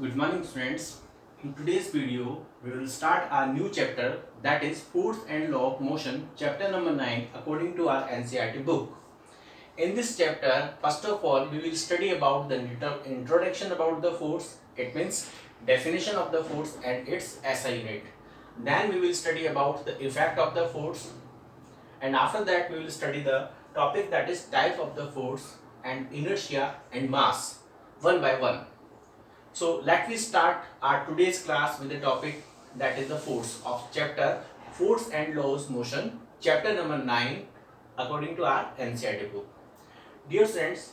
Good morning students. In today's video, we will start our new chapter, that is Force and Law of Motion, chapter number 9 according to our NCERT book. In this chapter, first of all, we will study about the introduction about the force, it means definition of the force and its SI unit. Then we will study about the effect of the force, and after that we will study the topic, that is type of the force and inertia and mass, one by one. So let me start our today's class with the topic, that is the force of chapter Force and Laws Motion, chapter number 9 according to our NCERT book. Dear friends,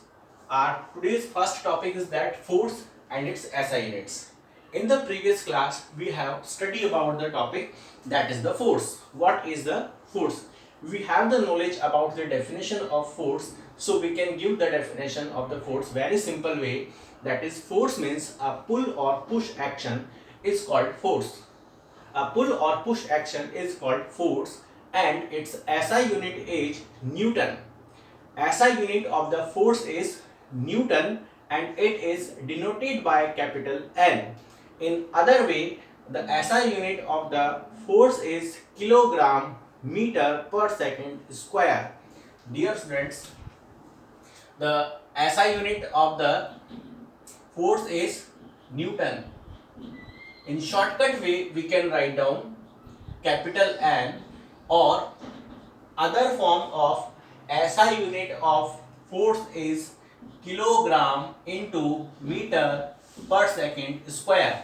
our today's first topic is that force and its SI units. In the previous class we have studied about the topic, that is the force. What is the force? We have the knowledge about the definition of force, so we can give the definition of the force very simple way, that is force means a pull or push action is called force. A pull or push action is called force and its SI unit is Newton. SI unit of the force is Newton and it is denoted by capital N. In other way, the SI unit of the force is kilogram meter per second square. Dear students, the SI unit of the force is Newton. In shortcut way, we can write down capital N, or other form of SI unit of force is kilogram into meter per second square.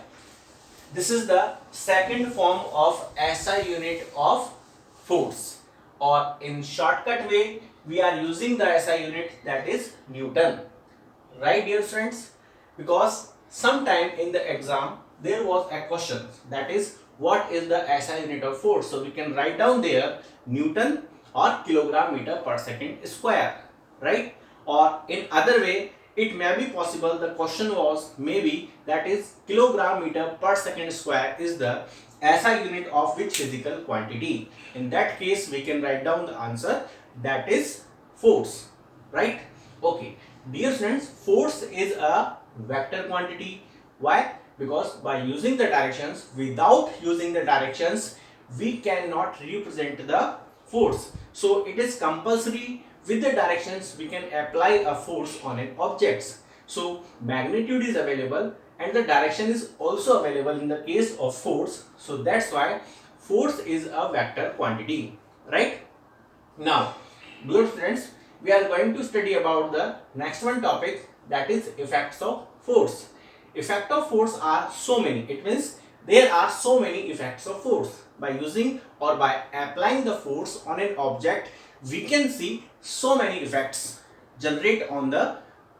This is the second form of SI unit of force, or in shortcut way we are using the SI unit, that is Newton. Right, dear friends? Because sometime in the exam there was a question, that is what is the SI unit of force. So we can write down there Newton or kilogram meter per second square, right? Or in other way it may be possible the question was maybe, that is kilogram meter per second square is the SI unit of which physical quantity. In that case we can write down the answer, that is force, right? Okay, dear friends, force is a vector quantity. Why? Because by using the directions, without using the directions we cannot represent the force. So it is compulsory, with the directions we can apply a force on an object. So magnitude is available and the direction is also available in the case of force. So that's why force is a vector quantity, right? Now, dear friends, we are going to study about the next one topic, that is effects of force. Effect of force are so many. It means there are so many effects of force. By using or by applying the force on an object, we can see so many effects generate on the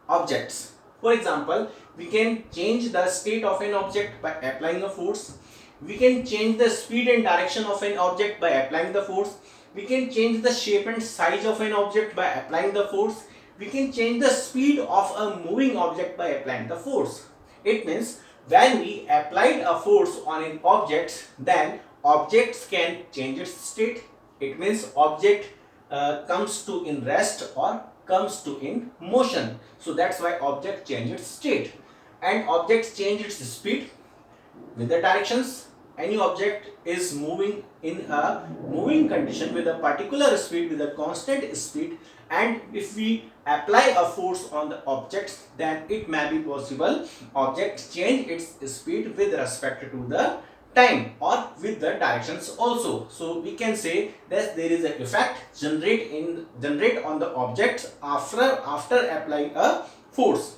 objects. For example, we can change the state of an object by applying a force. We can change the speed and direction of an object by applying the force. We can change the shape and size of an object by applying the force. We can change the speed of a moving object by applying the force. It means when we applied a force on an object, then objects can change its state. It means object comes to in rest or comes to in motion. So that's why object change its state, and objects change its speed with the directions. Any object is moving in a moving condition with a particular speed, with a constant speed, and if we apply a force on the object, then it may be possible object change its speed with respect to the time or with the directions also. So we can say that there is an effect generate on the object after applying a force.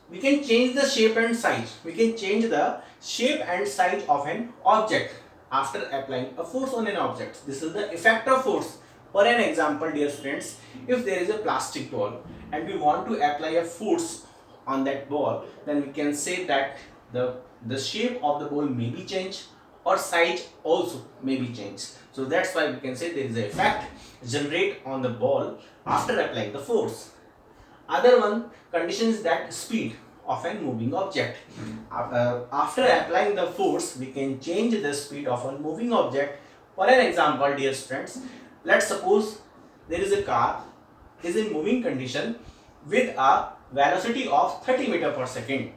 We can change the shape and size. We can change the shape and size of an object after applying a force on an object. This is the effect of force. For an example, dear students, if there is a plastic ball and we want to apply a force on that ball, then we can say that the shape of the ball may be changed or size also may be changed. So that's why we can say there is an effect generate on the ball after applying the force. Other one condition is that speed of a moving object. After applying the force, we can change the speed of a moving object. For an example, dear friends, let's suppose there is a car is in moving condition with a velocity of 30 meter per second.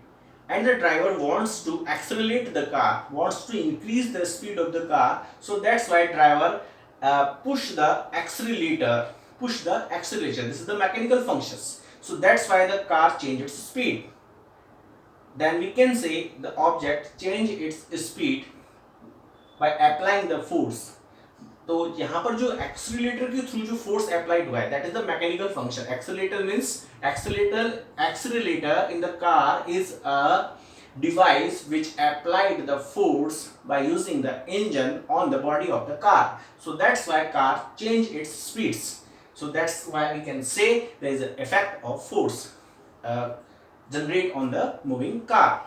and the driver wants to accelerate the car, wants to increase the speed of the car. So that's why driver push the accelerator, push the acceleration. This is the mechanical functions. So that's why the car change its speed. Then we can say the object change its speed by applying the force. तो यहाँ पर जो accelerator के through जो force applied हुआ है that is the mechanical function. Accelerator means accelerator in the car is a device which applied the force by using the engine on the body of the car. So that's why car change its speeds. So that's why we can say there is an effect of force generate on the moving car.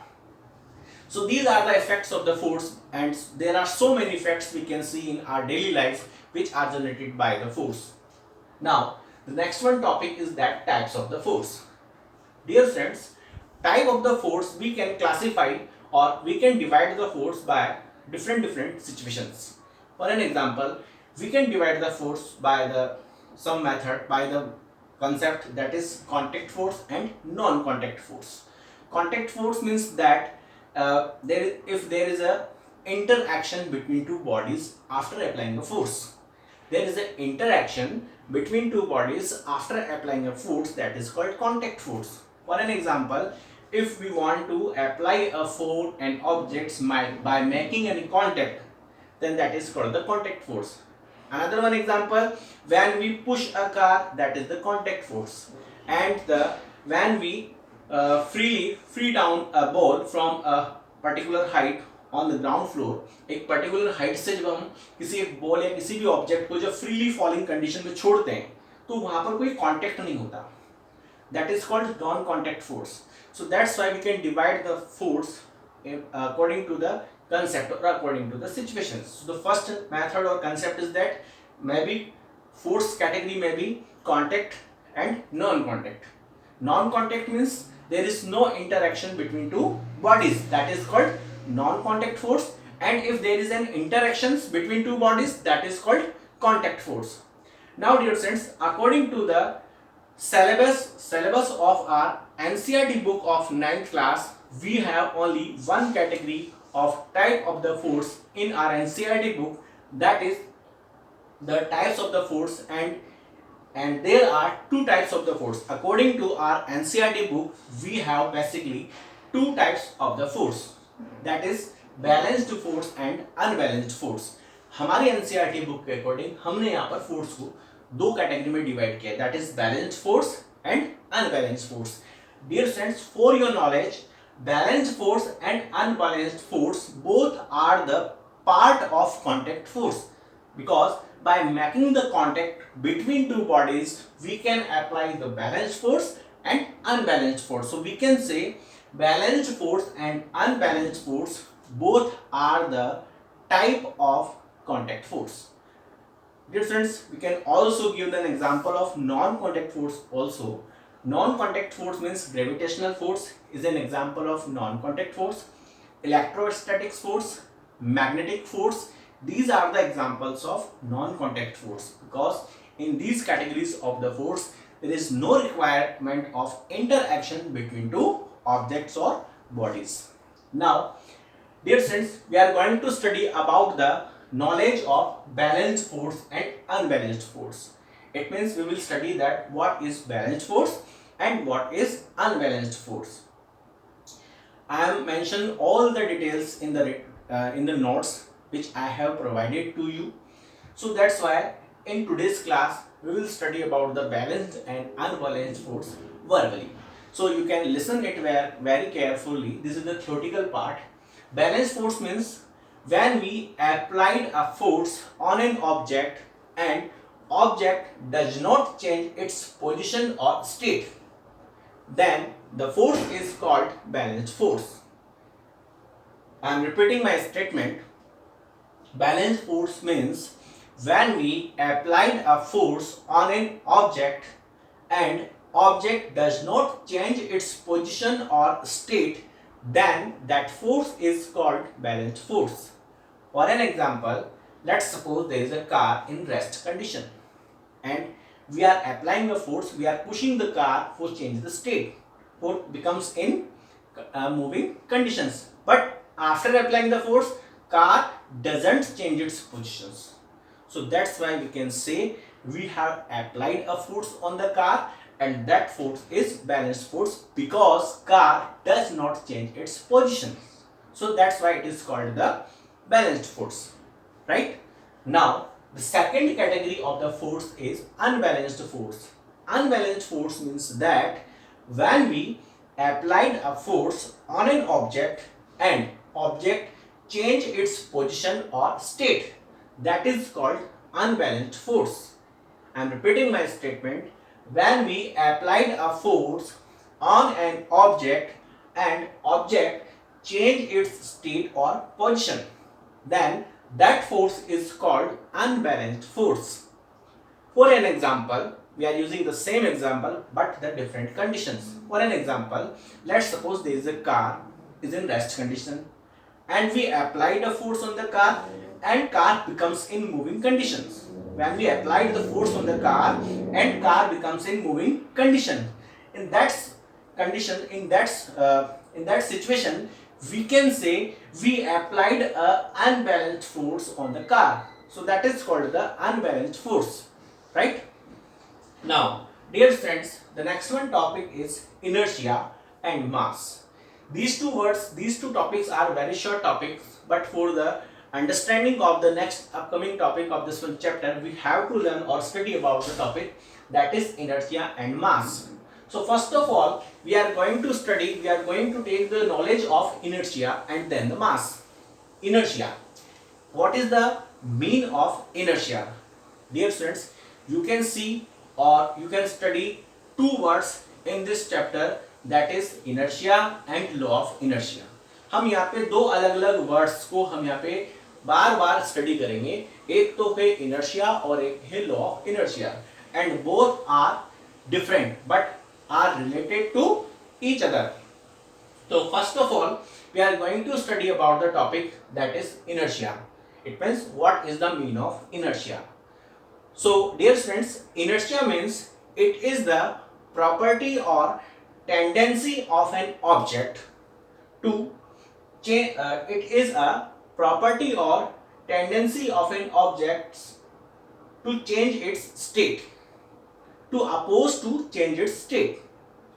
So these are the effects of the force, and there are so many effects we can see in our daily life which are generated by the force. Now the next one topic is that types of the force. Dear friends, type of the force we can classify or we can divide the force by different situations. For an example, we can divide the force by the some method by the concept that is contact force and non-contact force. Contact force means that if there is a interaction between two bodies after applying a force, there is an interaction between two bodies after applying a force, that is called contact force. For an example, if we want to apply a force and objects by making any contact, then that is called the contact force. Another one example, when we push a car, that is the contact force. And when we free down a ball from a particular height on the ground floor, एक particular height से जब हम किसी एक ball या किसी भी object को जब फ्रीली फॉलिंग कंडीशन में छोड़ते हैं तो वहां पर कोई कांटेक्ट नहीं होता. That is called non-contact force. So that's why we can divide the force according to the concept or according to the situations. So the first method or concept is that maybe force category may be contact and non-contact. Non-contact means there is no interaction between two bodies, that is called non-contact force. And if there is an interactions between two bodies, that is called contact force. Now dear friends, according to the syllabus of our NCERT book of 9th class, we have only one category of type of the force in our NCERT book, that is the types of the force. And there are two types of the force. According to our NCERT book, we have basically two types of the force, that is balanced force and unbalanced force. हमारी NCERT book के according हमने यहाँ पर force को दो category में divide किया, that is balanced force and unbalanced force. Dear friends, for your knowledge, balanced force and unbalanced force both are the part of contact force, because by making the contact between two bodies, we can apply the balanced force and unbalanced force. So we can say balanced force and unbalanced force both are the type of contact force. Dear friends, we can also give an example of non-contact force also. Non-contact force means gravitational force is an example of non-contact force. Electrostatic force, magnetic force, these are the examples of non-contact force, because in these categories of the force there is no requirement of interaction between two objects or bodies. Now dear friends, we are going to study about the knowledge of balanced force and unbalanced force. It means we will study that what is balanced force and what is unbalanced force. I have mentioned all the details in the notes which I have provided to you. So that's why in today's class we will study about the balanced and unbalanced force verbally. So you can listen it very carefully. This is the theoretical part. Balanced force means when we applied a force on an object and object does not change its position or state, then the force is called balanced force. I am repeating my statement. Balanced force means when we applied a force on an object and object does not change its position or state, then that force is called balanced force. For an example, let's suppose there is a car in rest condition and we are applying a force, we are pushing the car for change the state, for becomes in moving conditions. But after applying the force, car doesn't change its positions. So that's why we can say we have applied a force on the car, and that force is balanced force because car does not change its position. So that's why it is called the balanced force, right? Now the second category of the force is unbalanced force. Unbalanced force means that when we applied a force on an object and object change its position or state, that is called unbalanced force. I am repeating my statement. When we applied a force on an object and object change its state or position, then that force is called unbalanced force. For an example, we are using the same example but the different conditions. For an example, let's suppose there is a car is in rest condition and we applied a force on the car and car becomes in moving conditions. When we applied the force on the car and car becomes in moving condition, in that condition, in that situation, we can say we applied a unbalanced force on the car. So that is called the unbalanced force, right? Now, dear friends, the next one topic is inertia and mass. These two topics are very short topics, but for the understanding of the next upcoming topic of this one chapter, we have to learn or study about the topic that is inertia and mass. So first of all, we are going to take the knowledge of inertia and then the mass. Inertia. What is the mean of inertia? Dear friends, you can see or you can study two words in this chapter, that is inertia and law of inertia. हम यहाँ पे दो अलग अलग words को हम यहाँ पे बार बार स्टडी करेंगे. एक तो है inertia और एक है law of inertia, and both are different but are related to each other. So first of all, we are going to study about the topic that is inertia. It means what is the mean of inertia. So dear friends, inertia means it is the property or tendency of an object to change. It is a property or tendency of an object to change its state, to oppose to change its state.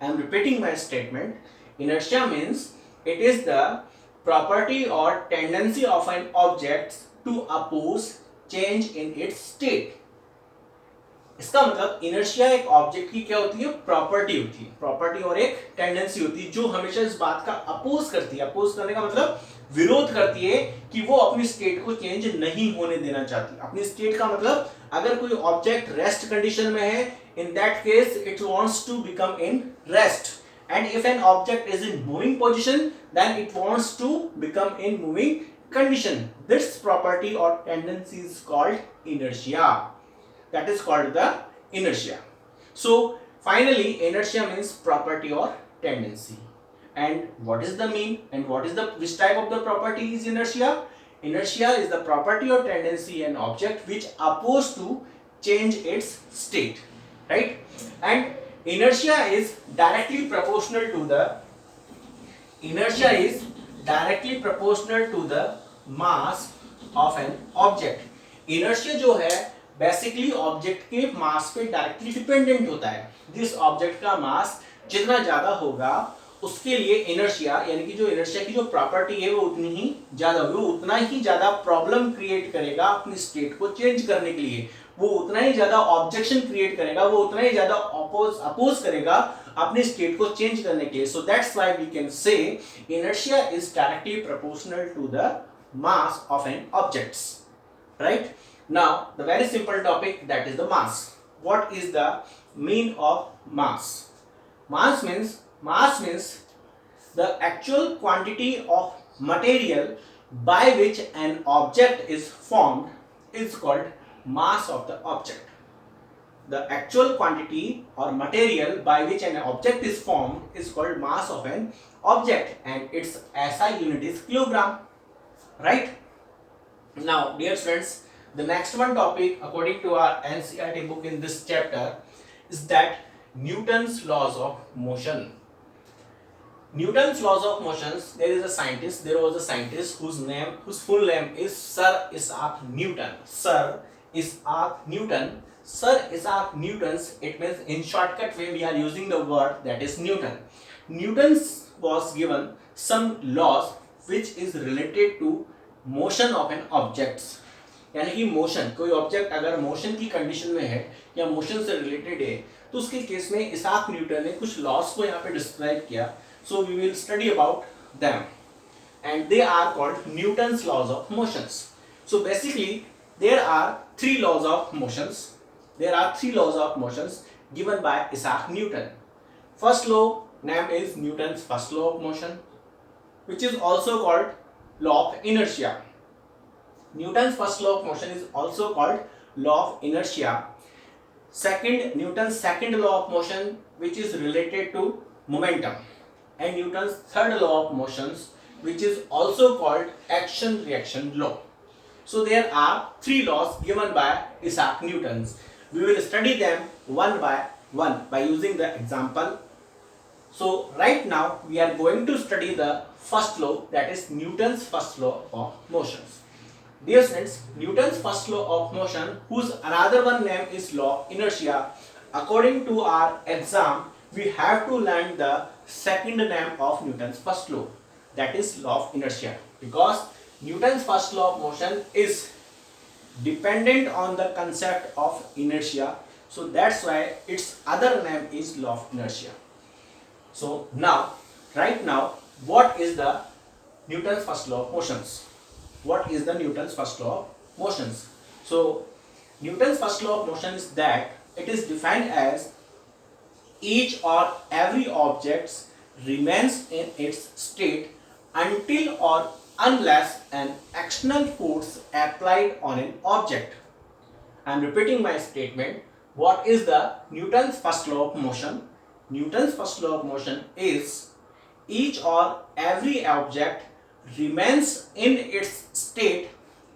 I am repeating my statement. Inertia means it is the property or tendency of an object to oppose change in its state. इसका मतलब inertia एक object की क्या होती है, property होती है. Property और एक टेंडेंसी होती है जो हमेशा इस बात का अपोज करती है. अपोज करने का मतलब विरोध करती है कि वो अपनी स्टेट को चेंज नहीं होने देना चाहती. अपनी स्टेट का मतलब अगर कोई ऑब्जेक्ट रेस्ट कंडीशन में है, in that case it wants to become in rest, and if an object is in moving position then it wants to become in moving condition. This property or tendency is called inertia. That is called the inertia. So finally, inertia means property or tendency. And what is the mean and what is the which type of the property is inertia? Inertia is the property or tendency in object which oppose to change its state, right? And inertia is directly proportional to the mass of an object. Inertia जो है basically object के मास पे directly dependent होता है. जिस object का मास जितना ज्यादा होगा उसके लिए इनर्शिया यानी कि जो इनर्शिया की जो प्रॉपर्टी है वो उतनी ही ज्यादा होगी, वो उतना ही ज्यादा प्रॉब्लम क्रिएट करेगा अपनी स्टेट को चेंज करने के लिए, वो उतना ही ज्यादा ऑब्जेक्शन क्रिएट करेगा, वो उतना ही ज्यादा अपोज करेगा अपनी स्टेट को चेंज करने के लिए. So that's why we can say inertia is directly proportional to the mass of an objects, right? Now the very simple topic, that is the mass. What is the mean of mass? Mass means the actual quantity of material by which an object is formed is called mass of the object. The actual quantity or material by which an object is formed is called mass of an object, and its SI unit is kilogram, right? Now dear friends, the next one topic according to our NCERT book in this chapter is that Newton's laws of motion. Newton's laws of motions. There was a scientist whose full name is Sir Isaac Newton. Sir Isaac Newton. Sir Isaac Newton's, it means in shortcut way we are using the word that is Newton. Newton's was given some laws which is related to motion of an objects. यानी कि motion, कोई object अगर motion की condition में है या motion से related है तो उसके केस में इसाक न्यूटन ने कुछ लॉस को यहाँ पे डिस्क्राइब किया. So we will study about them and they are called Newton's laws of motions. So basically there are three laws of motions. There are three laws of motions given by Isaac Newton. First law name is Newton's first law of motion, which is also called law of inertia. Newton's first law of motion is also called law of inertia. Newton's second law of motion, which is related to momentum, and Newton's third law of motions, which is also called action reaction law. So there are three laws given by Isaac Newton. We will study them one by one by using the example. So right now we are going to study the first law, that is Newton's first law of motions. Dear friends, Newton's first law of motion, whose another one name is law of inertia. According to our exam, we have to learn the second name of Newton's first law, that is law of inertia, because Newton's first law of motion is dependent on the concept of inertia. So that's why its other name is law of inertia. So now, right now, what is the Newton's first law of motions? What is the Newton's first law of motions? So Newton's first law of motion is that it is defined as each or every object remains in its state until or unless an external force applied on an object. I am repeating my statement. What is the Newton's first law of motion? Newton's first law of motion is each or every object remains in its state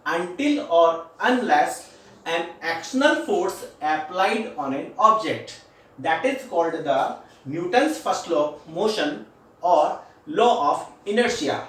until or unless an external force applied on an object. That is called the Newton's first law of motion or law of inertia.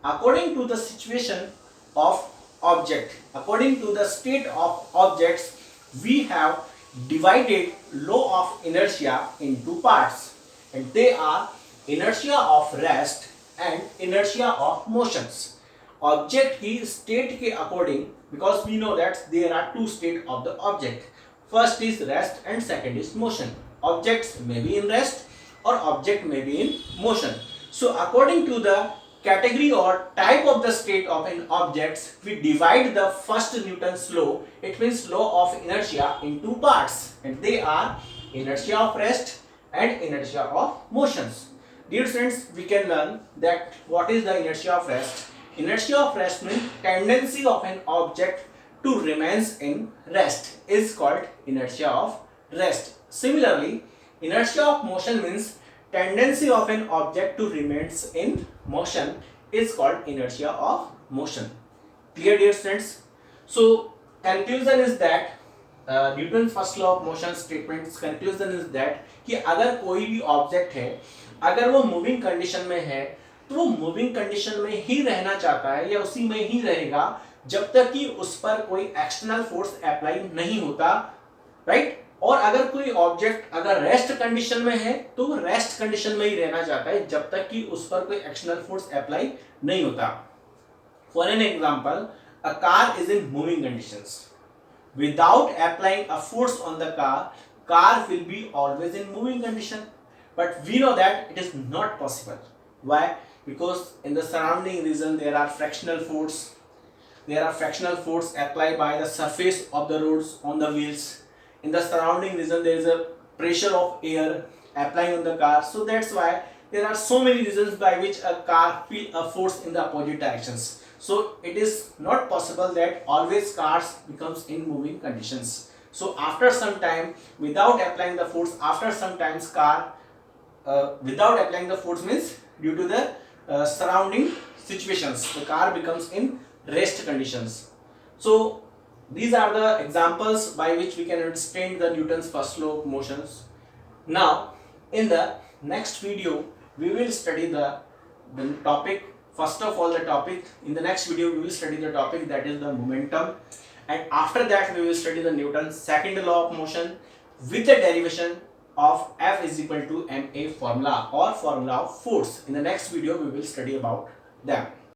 According to the situation of object, according to the state of objects, we have divided law of inertia in two parts, and they are inertia of rest and inertia of motions. Object की state के according, because we know that there are two states of the object. First is rest and second is motion. Objects may be in rest or object may be in motion. So according to the category or type of the state of an object, we divide the first Newton's law, it means law of inertia, in two parts, and they are inertia of rest and inertia of motions. Dear friends, we can learn that what is the inertia of rest. Inertia of rest means tendency of an object to remains in rest is called inertia of rest. Similarly, inertia of motion means tendency of an object to remains in motion is called inertia of motion. Clear, dear friends? So conclusion is that Newton's first law of motion statement's conclusion is that कि अगर कोई भी object है, अगर वो moving condition में है तो वो मूविंग कंडीशन में ही रहना चाहता है या उसी में ही रहेगा जब तक कि उस पर कोई एक्सटर्नल फोर्स अप्लाई नहीं होता, राइट? और अगर कोई ऑब्जेक्ट अगर रेस्ट कंडीशन में है तो वो रेस्ट कंडीशन में ही रहना चाहता है जब तक कि उस पर कोई एक्सटर्नल फोर्स अप्लाई नहीं होता. For an example, a car is in moving conditions. Without applying a force on the car will be always in moving condition, but we know that it is not possible. Why? Because in the surrounding region there are frictional force. There are frictional force applied by the surface of the roads on the wheels. In the surrounding region there is a pressure of air applying on the car, so that's why there are so many reasons by which a car feel a force in the opposite directions. So it is not possible that always cars becomes in moving conditions. So after some time, without applying the force, after some times without applying the force means due to the surrounding situations, the car becomes in rest conditions. So these are the examples by which we can understand the Newton's first law of motions. Now in the next video we will study the topic. First of all, the topic in the next video we will study the topic that is the momentum, and after that we will study the Newton's second law of motion with the derivation of F is equal to ma formula or formula of force. In the next video we will study about them.